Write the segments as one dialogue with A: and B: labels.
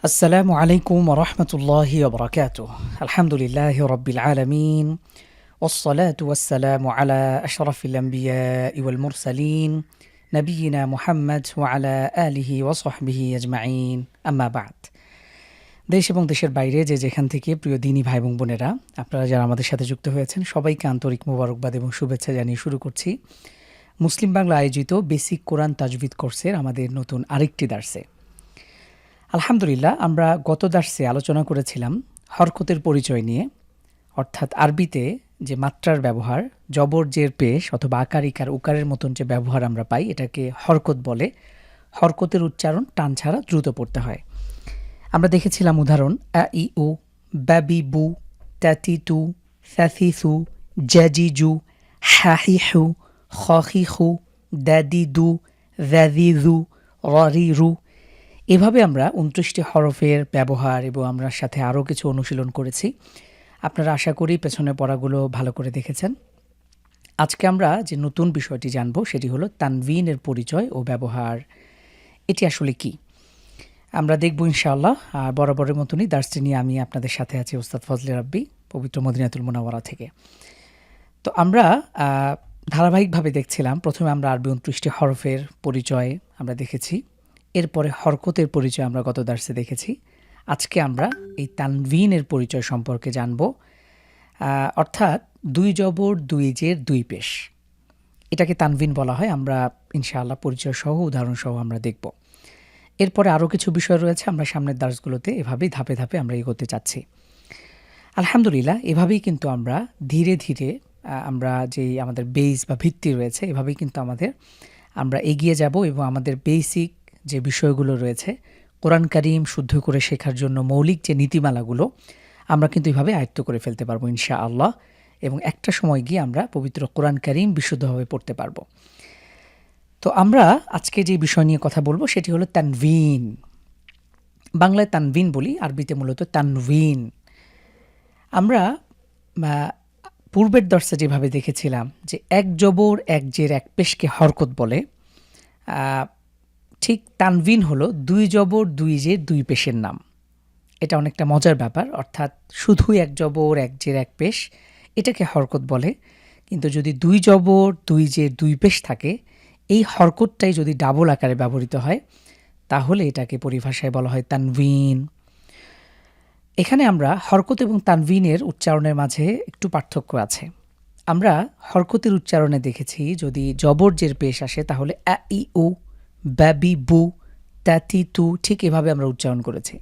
A: السلام عليكم ورحمة الله وبركاته. الحمد لله رب العالمين، والصلاة والسلام على أشرف الأنبياء والمرسلين نبينا محمد وعلى آله وصحبه أجمعين أما بعد। দেশ এবং দেশের বাইরে যে যেখান থেকে প্রিয় দিনী ভাই এবং বোনেরা আপনারা যারা আমাদের সাথে যুক্ত হয়েছেন সবাইকে আন্তরিক মোবারকবাদ এবং শুভেচ্ছা জানিয়ে শুরু করছি মুসলিম বাংলা আয়োজিত বেসিক কোরআন তাজবিদ কোর্সের আমাদের নতুন আরেকটি দার্সে। আলহামদুলিল্লাহ, আমরা গত দার্সে আলোচনা করেছিলাম হরকতের পরিচয় নিয়ে, অর্থাৎ আরবিতে যে মাত্রার ব্যবহার, জবর জের পেশ অথবা আকার ইকার উকারের মতন যে ব্যবহার আমরা পাই এটাকে হরকত বলে। হরকতের উচ্চারণ টান ছাড়া দ্রুত পড়তে হয়। আমরা দেখেছিলাম উদাহরণ আ ই উ, ব্যাবি বু, ট্যাটি টু, স্যাসি সু, জ্যাজি জু, হ্যাহি হু, হি হু, দ্যাদি দু, জ্যাজি জু, রি রু। এভাবে আমরা ২৯টি হরফের ব্যবহার এবং আমরা সাথে আরও কিছু অনুশীলন করেছি। আপনারা আশা করি পেছনে পড়াগুলো ভালো করে দেখেছেন। আজকে আমরা যে নতুন বিষয়টি জানব সেটি হলো তানভিনের পরিচয় ও ব্যবহার। এটি আসলে কি আমরা দেখব ইনশাআল্লাহ। আর বরাবরের মতনই দার্সটি নিয়ে আমি আপনাদের সাথে আছি ওস্তাদ ফজলে রাব্বি, পবিত্র মদিনাতুল মুনাওয়ারা থেকে। তো আমরা ধারাবাহিকভাবে দেখছিলাম। প্রথমে আমরা আরবি ২৯টি হরফের পরিচয় আমরা দেখেছি, এরপরে হরকতের পরিচয় আমরা গত দার্সে দেখেছি। আজকে আমরা এই তানভিনের পরিচয় সম্পর্কে জানব, অর্থাৎ দুই জবর দুই জের দুই পেশ, এটাকে তানভিন বলা হয়। আমরা ইনশাআল্লাহ পরিচয় সহ উদাহরণ সহ আমরা দেখব। এরপরে আরও কিছু বিষয় রয়েছে, আমরা সামনের দার্সগুলোতে এভাবেই ধাপে ধাপে আমরা এগোতে চাচ্ছি। আলহামদুলিল্লাহ, এভাবেই কিন্তু আমরা ধীরে ধীরে আমরা যেই আমাদের বেস বা ভিত্তি রয়েছে এভাবেই কিন্তু আমরা এগিয়ে যাব এবং আমাদের বেসিক যে বিষয়গুলো রয়েছে কোরআন কারীম শুদ্ধ করে শেখার জন্য মৌলিক যে নীতিমালাগুলো আমরা কিন্তু এভাবে আয়ত্ত করে ফেলতে পারবো ইনশাআল্লাহ, এবং একটা সময় গিয়ে আমরা পবিত্র কোরআন কারীম বিশুদ্ধভাবে পড়তে পারবো। তো আমরা আজকে যে বিষয় নিয়ে কথা বলবো সেটি হলো তানভিন। বাংলায় তানভিন বলি, আরবিতে মূলত তানভিন। আমরা পূর্বের দর্শে যেভাবে দেখেছিলাম যে এক জবর এক জের এক পেশকে হরকত বলে, ঠিক তানভিন হলো দুই জবর দুই জের দুই পেশের নাম। এটা অনেকটা মজার ব্যাপার, অর্থাৎ শুধু এক জবর এক জের এক পেশ এটাকে হরকত বলে, কিন্তু যদি দুই জবর দুই জের দুই পেশ থাকে এই হরকতটাই যদি ডাবল আকারে ব্যবহৃত হয় তাহলে এটাকে পরিভাষায় বলা হয় তানভিন। এখানে আমরা হরকত এবং তানভিনের উচ্চারণের মাঝে একটু পার্থক্য আছে। আমরা হরকতের উচ্চারণে দেখেছি যদি জবর জের পেশ আসে তাহলে আ ই উ, ব্যাবি বু, ট্যাটি টু, ঠিক এভাবে আমরা উচ্চারণ করেছি।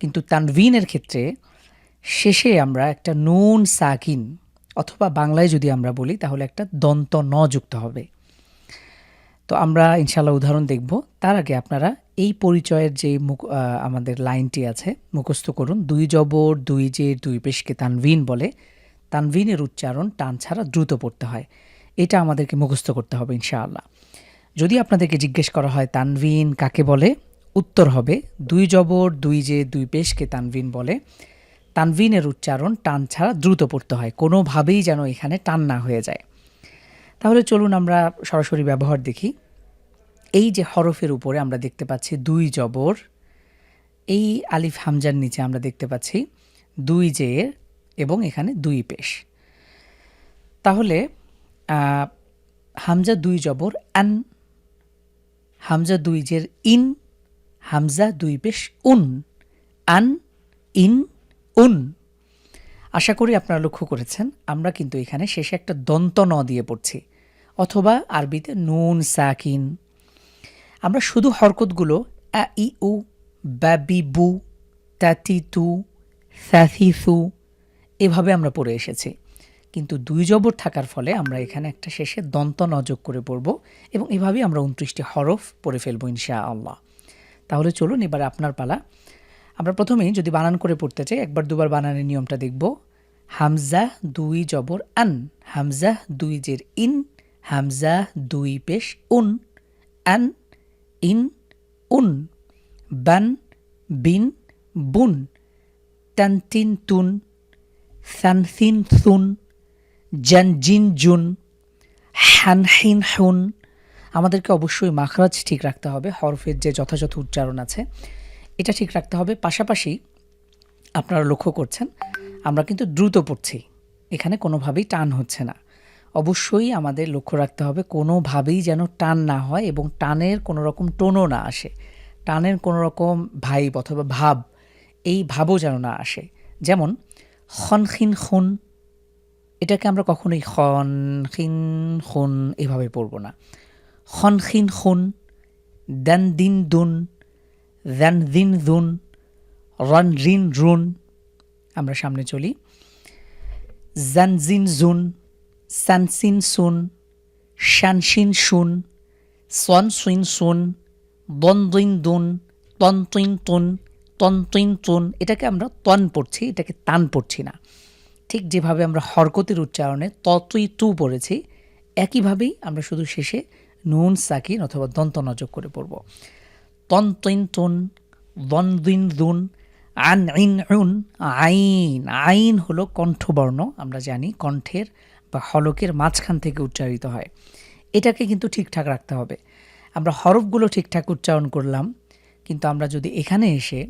A: কিন্তু তানভিনের ক্ষেত্রে শেষে আমরা একটা নুন সাকিন অথবা বাংলায় যদি আমরা বলি তাহলে একটা দন্ত ন যুক্ত হবে। তো আমরা ইনশাআল্লাহ উদাহরণ দেখব। তার আগে আপনারা এই পরিচয়ের যে আমাদের লাইনটি আছে মুখস্থ করুন। দুই জবর দুই জের দুই পেশকে তানভিন বলে। তানভিনের উচ্চারণ টান ছাড়া দ্রুত পড়তে হয়, এটা আমাদেরকে মুখস্থ করতে হবে ইনশাআল্লাহ। যদি আপনাদেরকে জিজ্ঞেস করা হয় তানভিন কাকে বলে, উত্তর হবে দুই জবর দুই জের দুই পেশকে তানভিন বলে। তানভিনের উচ্চারণ টান ছাড়া দ্রুত পড়তে হয়, কোনোভাবেই যেন এখানে টান না হয়ে যায়। তাহলে চলুন আমরা সরাসরি ব্যবহার দেখি। এই যে হরফের উপরে আমরা দেখতে পাচ্ছি দুই জবর, এই আলিফ হামজার নিচে আমরা দেখতে পাচ্ছি দুই জের এবং এখানে দুই পেশ। তাহলে হামজা দুই জবর আন, হামজা দুই জের ইন, হামজা দুই পেশ উন, আন ইন উন। আশা করি আপনারা লক্ষ্য করেছেন আমরা কিন্তু এখানে শেষে একটা দন্ত ন দিয়ে পড়ছি, অথবা আরবিতে নুন সাকিন। আমরা শুধু হরকতগুলো আ ই উ, ব্যাবি বু, ট্যাটি টু, স্যাসি সু এভাবে আমরা পড়ে এসেছি, কিন্তু দুই জবর থাকার ফলে আমরা এখানে একটা শেষে দন্ত ন যোগ করে পড়ব এবং এভাবেই আমরা ২৯টি হরফ পড়ে ফেলবো ইনশাআল্লাহ। তাহলে চলুন এবার আপনার পালা। আমরা প্রথমেই যদি বানান করে পড়তে চাই একবার দুবার বানানের নিয়মটা দেখব। হামজা দুই জবর আন, হামজা দুই জের ইন, হামজা দুই পেশ উন, আন ইন উন, বান বিন বুন, তানতিন তুন, সানসিন সুন, জানজিন জুন, হানহিন হুন। আমাদেরকে অবশ্যই মাখরাজ ঠিক রাখতে হবে, হরফের যে যথাযথ উচ্চারণ আছে এটা ঠিক রাখতে হবে। পাশাপাশি আপনারা লক্ষ্য করছেন আমরা কিন্তু দ্রুত পড়ছি, এখানে কোনোভাবেই টান হচ্ছে না। অবশ্যই আমাদের লক্ষ্য রাখতে হবে কোনোভাবেই যেন টান না হয় এবং টানের কোনো রকম টোনও না আসে, টানের কোনো রকম ভাইব অথবা ভাব, এই ভাবও যেন না আসে। যেমন খন খিন খুন, এটাকে আমরা কখনোই খন খিন খুন এভাবে পড়ব না। খন খিন খুন, দেন দিন দুন, দেন দিন দুন, রন রিন রুন। আমরা সামনে চলি। জানজিন জুন, সানসিন সুন, শানসিন শুন, সন সুইন সুন, দন দুইন দুন, তন তুইন তুন, তন তুইন তুন। এটাকে আমরা তন পড়ছি, এটাকে তান পড়ছি না। ঠিক যেভাবে আমরা হরকতের উচ্চারণে ত তুই তু পড়েছি, একইভাবেই আমরা শুধু শেষে নুন সাকিন অথবা দন্ত নজক করে পড়ব। তন তুইন তুন, দন দুইন দুন, আন ইন উন। আইন, আইন হলো কণ্ঠবর্ণ, আমরা জানি কণ্ঠের বা হলকের মাঝখান থেকে উচ্চারিত হয়। এটাকে কিন্তু ঠিকঠাক রাখতে হবে। আমরা হরফগুলো ঠিকঠাক উচ্চারণ করলাম, কিন্তু আমরা যদি এখানে এসে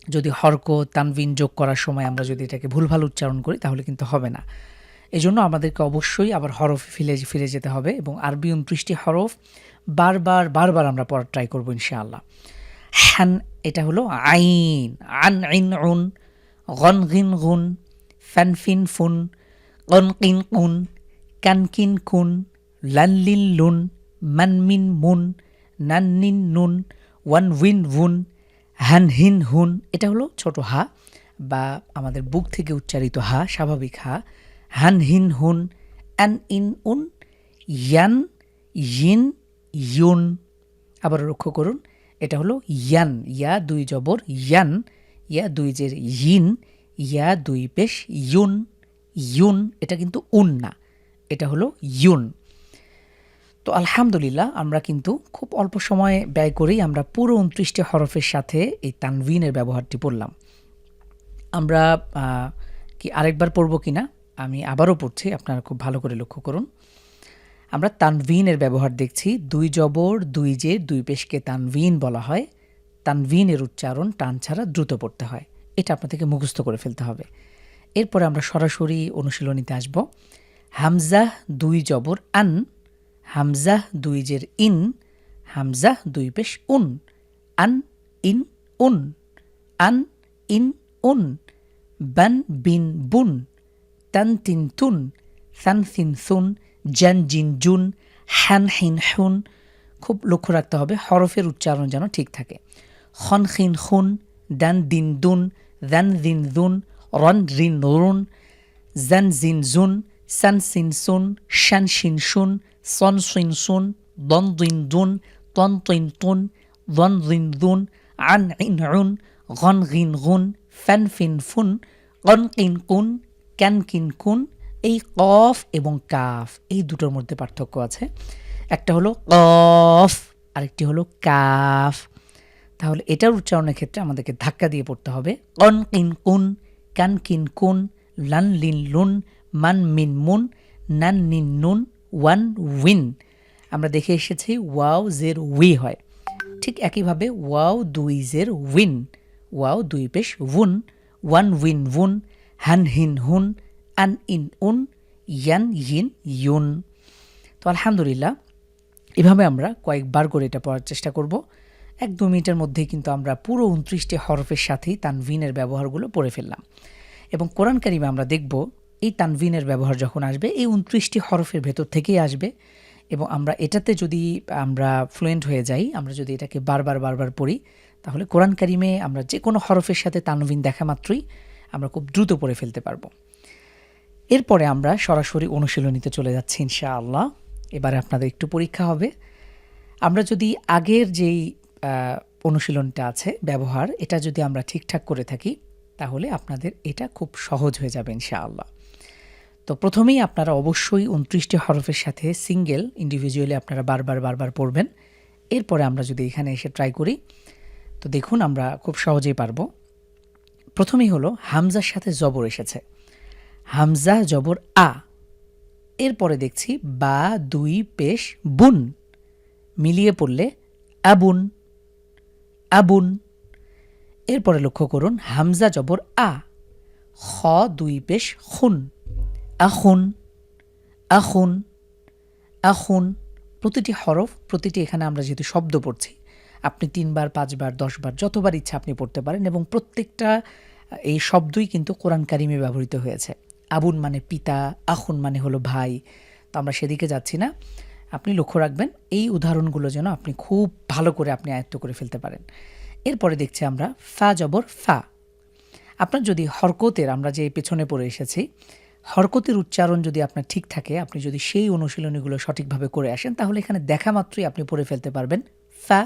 A: যদি হরকত তানবিন যোগ করার সময় আমরা যদি এটাকে ভুলভাল উচ্চারণ করি তাহলে কিন্তু হবে না। এজন্য আমাদেরকে অবশ্যই আবার হরফে ফিরে যেতে হবে এবং আরবি ২৯টি হরফ বারবার আমরা পড়ার ট্রাই করবো ইনশাআল্লাহ। হ্যান, এটা হলো আইন, আন ইন উন, গন গিন গুন, ফ্যান ফিন ফুন, গন কিন কুন, কান কিন কুন, লান লিন লুন, মান মিন মুন, নান নিন নুন, ওয়ান উইন উন, হ্যান হিন হুন। এটা হলো ছোট হা বা আমাদের বুক থেকে উচ্চারিত হা, স্বাভাবিক হা। হ্যান হিন হুন, অ্যান ইন উন, ইয়ান ইন ইউন। আবার লক্ষ্য করুন, এটা হলো ইয়ান, ইয়া দুই জবর ইয়ান, ইয়া দুই জের ইন, ইয়া দুই পেশ ইউন, ইউন। এটা কিন্তু উন না, এটা হলো ইউন। তো আলহামদুলিল্লাহ আমরা কিন্তু খুব অল্প সময় ব্যয় করেই আমরা পুরো ২৯টি হরফের সাথে এই তানভিনের ব্যবহারটি পড়লাম। আমরা কি আরেকবার পড়ব কিনা আমি আবারও পড়ছি, আপনারা খুব ভালো করে লক্ষ্য করুন। আমরা তানভিনের ব্যবহার দেখছি। দুই জবর দুই জের দুই পেশকে তানভিন বলা হয়। তানভিনের উচ্চারণ টান ছাড়া দ্রুত পড়তে হয়, এটা আপনাদেরকে মুখস্থ করে ফেলতে হবে। এরপরে আমরা সরাসরি অনুশীলনীতে আসব। হামজাহ দুই জবর আন, হামজাহ দুই জের ইন, হামজাহ দুই পেশ উন, আন ইন উন, আন ইন উন, বান বিন বুন, তান তিন তুন, সান সিন সুন, জান জিন জুন, হ্যান হিন হুন। খুব লক্ষ্য রাখতে হবে হরফের উচ্চারণ যেন ঠিক থাকে। খন খিন খুন, দান দিন দুন, দান দিন দুন, রন রিন রুন, জান জিন জুন, সান সিন সুন, শান শিন শুন, সন সুইন সুন, দন দুইন দুন, তন তুইন তুন, দন দিন দুন, আন ইন উন, গন গিন গুন, ফ্যান ফিন ফুন, গন কিন কুন, ক্যান কিন কুন। এই কফ এবং কাফ, এই দুটোর মধ্যে পার্থক্য আছে। একটা হলো কফ, আরেকটি হলো কাফ। তাহলে এটার উচ্চারণের ক্ষেত্রে আমাদেরকে ধাক্কা দিয়ে পড়তে হবে। কন কিন কুন, কান কিন কুন, লান লিন লুন, মান মিন মুন, নান নিন নুন, ওয়ান উইন। আমরা দেখে এসেছি ওয়াও জের উই হয়, ঠিক একইভাবে ওয়াও দুই জের উইন, ওয়াও দুই পেশ উন, ওয়ান উইন উন, হ্যান হিন হুন, আন ইন উন, ইয়ান ইন ইউন। তো আলহামদুলিল্লাহ এভাবে আমরা কয়েকবার করে এটা পড়ার চেষ্টা করব। ১-২ মিনিটের মধ্যেই কিন্তু আমরা পুরো ২৯টি হরফের সাথেই তানভিনের ব্যবহারগুলো পড়ে ফেললাম। এবং কোরআন কারিমে আমরা দেখব এই তানভিনের ব্যবহার যখন আসবে এই ২৯টি হরফের ভেতর থেকেই আসবে। এবং আমরা এটাতে যদি আমরা ফ্লুয়েন্ট হয়ে যাই, আমরা যদি এটাকে বারবার পড়ি, তাহলে কোরআন কারিমে আমরা যে কোনো হরফের সাথে তানভিন দেখা মাত্রই আমরা খুব দ্রুত পড়ে ফেলতে পারবো। এরপরে আমরা সরাসরি অনুশীলনীতে চলে যাচ্ছি ইনশাআল্লাহ। এবারে আপনাদের একটু পরীক্ষা হবে। আমরা যদি আগের যেই অনুশীলনটা আছে ব্যবহার, এটা যদি আমরা ঠিকঠাক করে থাকি তাহলে আপনাদের এটা খুব সহজ হয়ে যাবে ইনশাআল্লাহ। তো প্রথমেই আপনারা অবশ্যই ২৯টি হরফের সাথে সিঙ্গেল ইন্ডিভিজুয়ালি আপনারা বারবার পড়বেন। এরপরে আমরা যদি এখানে এসে ট্রাই করি তো দেখুন আমরা খুব সহজেই পারবো। প্রথমেই হলো হামজার সাথে জবর এসেছে, হামজা জবর আ। এরপরে দেখছি বা দুই পেশ বুন, মিলিয়ে পড়লে আবুন, আবুন। এরপরে লক্ষ্য করুন হামজা জবর আ, খ দুই পেশ খুন, আখুন, আখুন, আখুন। প্রতিটি হরফ, প্রতিটি এখানে আমরা যেহেতু শব্দ পড়ছি, আপনি 3 বার 5 বার 10 বার যতবার ইচ্ছা আপনি পড়তে পারেন, এবং প্রত্যেকটা এই শব্দই কিন্তু কোরআন কারিমে ব্যবহৃত হয়েছে। আবুন মানে পিতা, আখুন মানে হলো ভাই। তো আমরা সেদিকে যাচ্ছি না, আপনি লক্ষ্য রাখবেন এই উদাহরণগুলো যেন আপনি খুব ভালো করে আপনি আয়ত্ত করে ফেলতে পারেন। এরপরে দেখছি আমরা ফা জবর ফা। আপনার যদি হরকতের, আমরা যে পেছনে পড়ে এসেছি, হরকতের উচ্চারণ যদি আপনার ঠিক থাকে, আপনি যদি সেই অনুশীলনীগুলো সঠিকভাবে করে আসেন, তাহলে এখানে দেখা মাত্রই আপনি পড়ে ফেলতে পারবেন ফা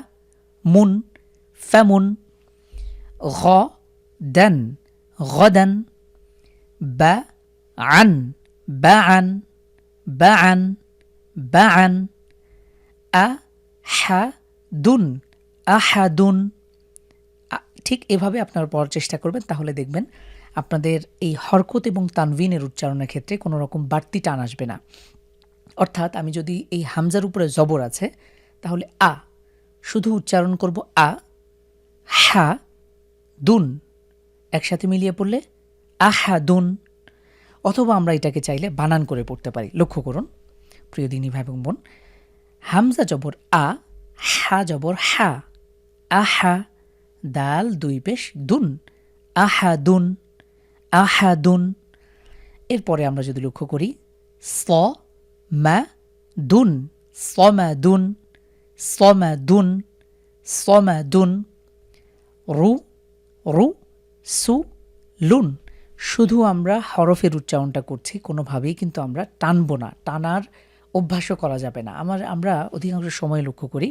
A: মুন, ফামুন, গ দান, গদান, বা আন, বা আন, বা আন, বা আন, আ হা দুন, আহাদুন। ঠিক এভাবে আপনারা পড়ার চেষ্টা করবেন, তাহলে দেখবেন আপনাদের এই হরকত এবং তানভিনের উচ্চারণের ক্ষেত্রে কোনো রকম বাড়তি টান আসবে না। অর্থাৎ আমি যদি এই হামজার উপরে জবর আছে, তাহলে আ শুধু উচ্চারণ করব আ, হা দুন একসাথে মিলিয়ে পড়লে আহাদুন। অথবা আমরা এটাকে চাইলে বানান করে পড়তে পারি। লক্ষ্য করুন প্রিয় দিনী ভাই এবং বোন, হামজা জবর আ, হা জবর হা, আহা, দাল দুই পেশ দুন, আহাদুন, আহাদুন। এরপরে আমরা যদি লক্ষ্য করি স মা দুন, সমাদুন, সমাদুন, সমাদুন, রু, রু, সু, লুন। শুধু আমরা হরফের উচ্চারণটা করছি, কোনোভাবেই কিন্তু আমরা টানব না, টানার অভ্যাসও করা যাবে না। আমরা অধিকাংশ সময় লক্ষ্য করি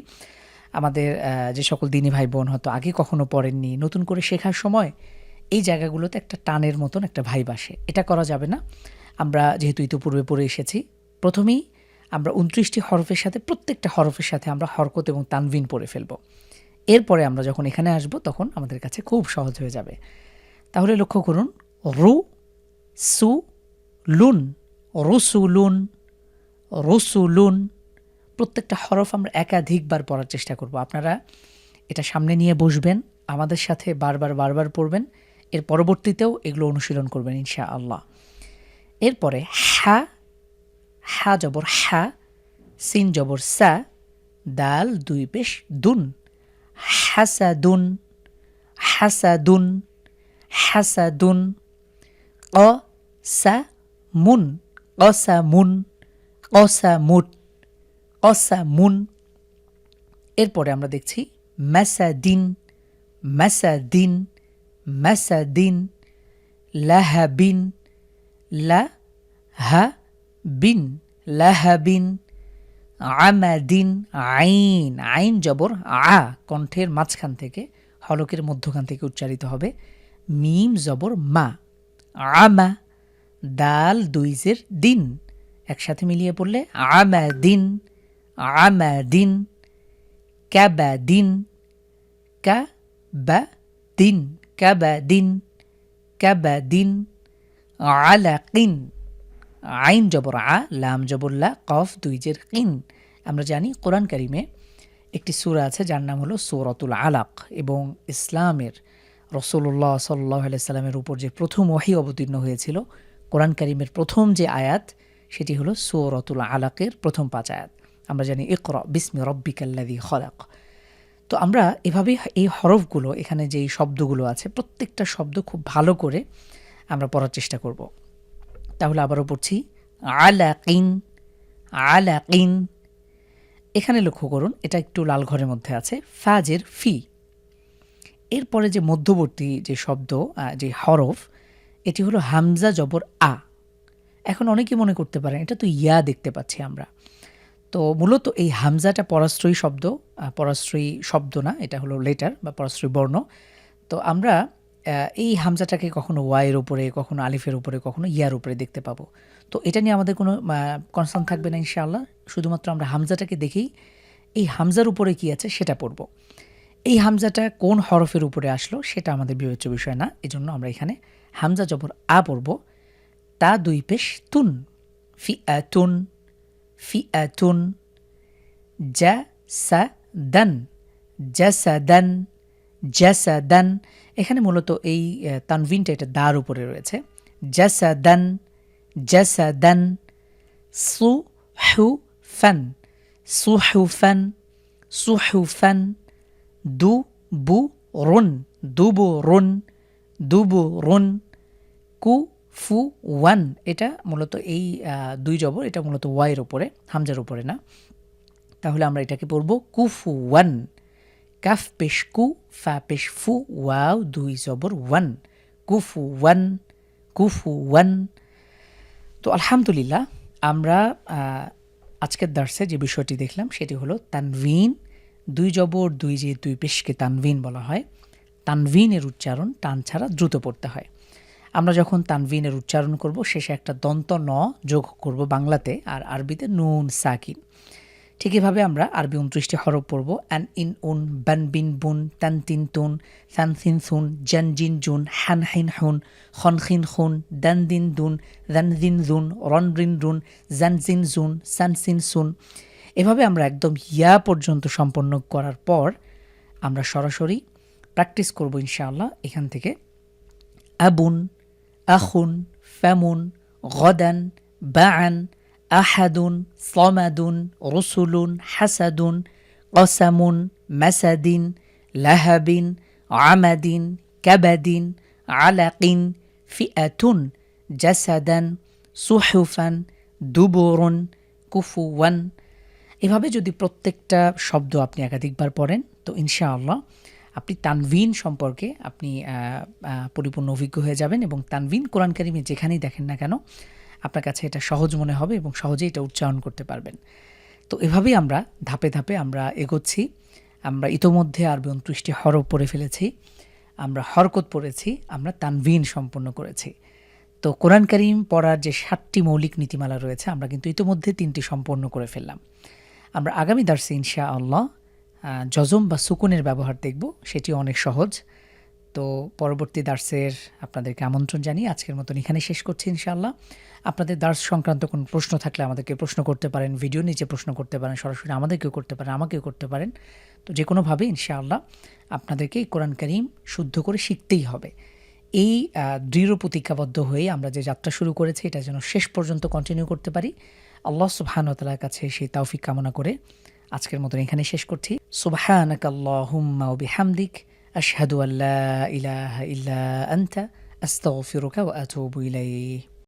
A: আমাদের যে সকল দিনী ভাই বোন হয়তো আগে কখনো পড়েননি, নতুন করে শেখার সময় এই জায়গাগুলোতে একটা টানের মতন একটা ভাইব আসে। এটা করা যাবে না। আমরা যেহেতু ইতিপূর্বে পড়ে এসেছি, প্রথমেই আমরা 29টি হরফের সাথে, প্রত্যেকটা হরফের সাথে আমরা হরকত এবং তানভিন পড়ে ফেলব। এরপরে আমরা যখন এখানে আসব তখন আমাদের কাছে খুব সহজ হয়ে যাবে। তাহলে লক্ষ্য করুন রু, সু, লুন, রুসুলুন, রসুলুন। প্রত্যেকটা হরফ আমরা একাধিকবার পড়ার চেষ্টা করব। আপনারা এটা সামনে নিয়ে বসবেন, আমাদের সাথে বারবার বারবার পড়বেন, এর পরবর্তীতেও এগুলো অনুশীলন করবেন ইনশাআল্লাহ। এরপরে হা, হা জবর হা, সিন জবর সা, দাল দুই পেশ দুন, হাসাদুন, হাসাদুন, হাসাদুন, ক সা মুন, কসামুন, কসামুন, কসামুন। এরপরে আমরা দেখছি মাসাদিন, মাসাদিন, মাসাদিন, লাহাবিন, লাহাবিন, লাহাবিন, আমাদিন, আইন, আইন জবর আ, কণ্ঠের মাঝখান থেকে, হলকের মধ্যখান থেকে উচ্চারিত হবে। মিম জবর মা, আমা, দাল দুই জের দিন একসাথে মিলিয়ে পড়লে আমাদিন, আমাদিন, কাবাদিন, কাবাদিন, কাবাদিন, কাবাদিন, আলাকিন, আইন জবর আ, লাম জবর লা, কফ দুই জের কিন। আমরা জানি কোরআন কারিমে একটি সূরা আছে যার নাম হলো সূরাতুল আলাক, এবং ইসলামের রাসূলুল্লাহ সাল্লাল্লাহু আলাইহি সাল্লামের উপর যে প্রথম ওহী অবতীর্ণ হয়েছিল, কোরআন কারিমের প্রথম যে আয়াত সেটি হলো সূরাতুল আলাকের প্রথম 5 আয়াত। আমরা জানি ইকরা বিসমি রাব্বিকাল্লাযী খলাক। তো আমরা এভাবে এই হরফগুলো, এখানে যেই শব্দগুলো আছে, প্রত্যেকটা শব্দ খুব ভালো করে আমরা পড়ার চেষ্টা করব। তাহলে আবারও পড়ছি আলাকিন, আলাকিন। এখানে লক্ষ্য করুন এটা একটু লাল ঘরের মধ্যে আছে, ফাজের ফি। এরপরে যে মধ্যবর্তী যে শব্দ, যে হরফ, এটি হলো হামজা জবর আ। এখন অনেকে মনে করতে পারেন এটা তো ইয়া দেখতে পাচ্ছি আমরা। তো মূলত এই হামজাটা পরাশ্রয়ী শব্দ, পরাশ্রয়ী শব্দ না, এটা হলো লেটার বা পরাশ্রয়ী বর্ণ। তো আমরা এই হামজাটাকে কখনো ওয়াইয়ের উপরে, কখনো আলিফের উপরে, কখনো ইয়ার উপরে দেখতে পাবো। তো এটা নিয়ে আমাদের কোনো কনসার্ন থাকবে না ইনশাআল্লাহ। শুধুমাত্র আমরা হামজাটাকে দেখেই এই হামজার উপরে কি আছে সেটা পড়ব। এই হামজাটা কোন হরফের উপরে আসলো সেটা আমাদের বিবেচ্য বিষয় না, এজন্য আমরা এখানে হামজা জবর আ পড়ব। তা দুই পেশ তুন, ফিআতুন, ফিআতুন, জাসাদান, জাসাদান, জাসাদান, এখানে মূলত এই তানভিনটা এটা দার উপরে রয়েছে। জাসাদান, জাসাদান। সুহুফান, সুহুফান, সুহুফান। দুবুরুন, দুবুরুন, দুবুরুন। কুফুওয়ান, এটা মূলত এই দুই জবর, এটা মূলত ওয়াইয়ের উপরে, হামজার উপরে না। তাহলে আমরা এটাকে পড়ব কুফুওয়ান। কাফ পেশ কু, ফা পেশ ফু, ওয়াও দুই জবর ওয়ান। কুফুওয়ান, কুফুওয়ান। তো আলহামদুলিল্লাহ, আমরা আজকের দার্সে যে বিষয়টি দেখলাম সেটি হলো তানভিন, দুই জবর দুই যে দুই পেশকে তানভিন বলা হয়। তানভিনের উচ্চারণ টান ছাড়া দ্রুত পড়তে হয়। আমরা যখন তানভিনের উচ্চারণ করব শেষে একটা দন্ত ন যোগ করব বাংলাতে, আর আরবিতে নুন সাকিন। ঠিক এভাবে আমরা আরবি 29টি হরফ পড়ব। অ্যান ইন উন, বান বিন বুন, তান তিন তুন, সান সিন সুন, জান জিন জুন, হান হিন হুন, খন খিন খুন, দান দিন দুন, দান দিন জুন, রন রিন রুন, জান জিন জুন, সান সিন সুন। এভাবে আমরা একদম ইয়া পর্যন্ত সম্পন্ন করার পর আমরা সরাসরি প্র্যাকটিস করব ইনশাআল্লাহ এখান থেকে। আবুন, আখুন, ফামুন, গদান, বাআন, আহাদুন, সমাদুন, রসুলুন, হাসাদুন, কসামুন, মাসাদিন, লাহাবিন, আমাদিন, কাবাদিন, আলাকিন, ফিআতুন, জাসাদান, সুহুফান, দুবুরুন, কুফুওয়ান। এভাবে যদি প্রত্যেকটা শব্দ আপনি একাধিকবার পড়েন তো ইনশাআল্লাহ আপনি তানভিন সম্পর্কে আপনি পরিপূর্ণ অভিজ্ঞ হয়ে যাবেন, এবং তানভিন কোরআন কারিমে যেখানেই দেখেন না কেন আপনার কাছে এটা সহজ মনে হবে এবং সহজেই এটা উচ্চারণ করতে পারবেন। তো এভাবেই আমরা ধাপে ধাপে আমরা এগোচ্ছি। আমরা ইতোমধ্যে আরবি 29টি হরফ পড়ে ফেলেছি, আমরা হরকত পড়েছি, আমরা তানভিন সম্পন্ন করেছি। তো কোরআন কারিম পড়ার যে 7টি মৌলিক নীতিমালা রয়েছে আমরা কিন্তু ইতোমধ্যে 3টি সম্পন্ন করে ফেললাম। আমরা আগামী দার্সে ইনশাআল্লাহ জজম বা সুকুনের ব্যবহার দেখব, সেটি অনেক সহজ। তো পরবর্তী দার্সের আপনাদেরকে আমন্ত্রণ জানিয়ে আজকের মতন এখানে শেষ করছি ইনশাআল্লাহ। আপনাদের দার্স সংক্রান্ত কোনো প্রশ্ন থাকলে আমাদেরকে প্রশ্ন করতে পারেন, ভিডিও নিচে প্রশ্ন করতে পারেন, সরাসরি আমাদেরকেও করতে পারেন, আমাকেও করতে পারেন। তো যে কোনোভাবে ইনশাআল্লাহ আপনাদেরকে কোরআন কারিম শুদ্ধ করে শিখতেই হবে। এই দৃঢ় প্রতিজ্ঞাবদ্ধ হয়ে আমরা যে যাত্রা শুরু করেছি এটা যেন শেষ পর্যন্ত কন্টিনিউ করতে পারি, আল্লাহ সুবহানাহু ওয়া তাআলার কাছে সেই তৌফিক কামনা করে আজকের মতন এখানে শেষ করছি। সুবহানাকাল্লাহুম্মা ওয়া বিহামদিক, আশহাদু আল্লা ইলাহা ইল্লা আনতা, আস্তাগফিরুকা ওয়া আতুবু ইলাইক।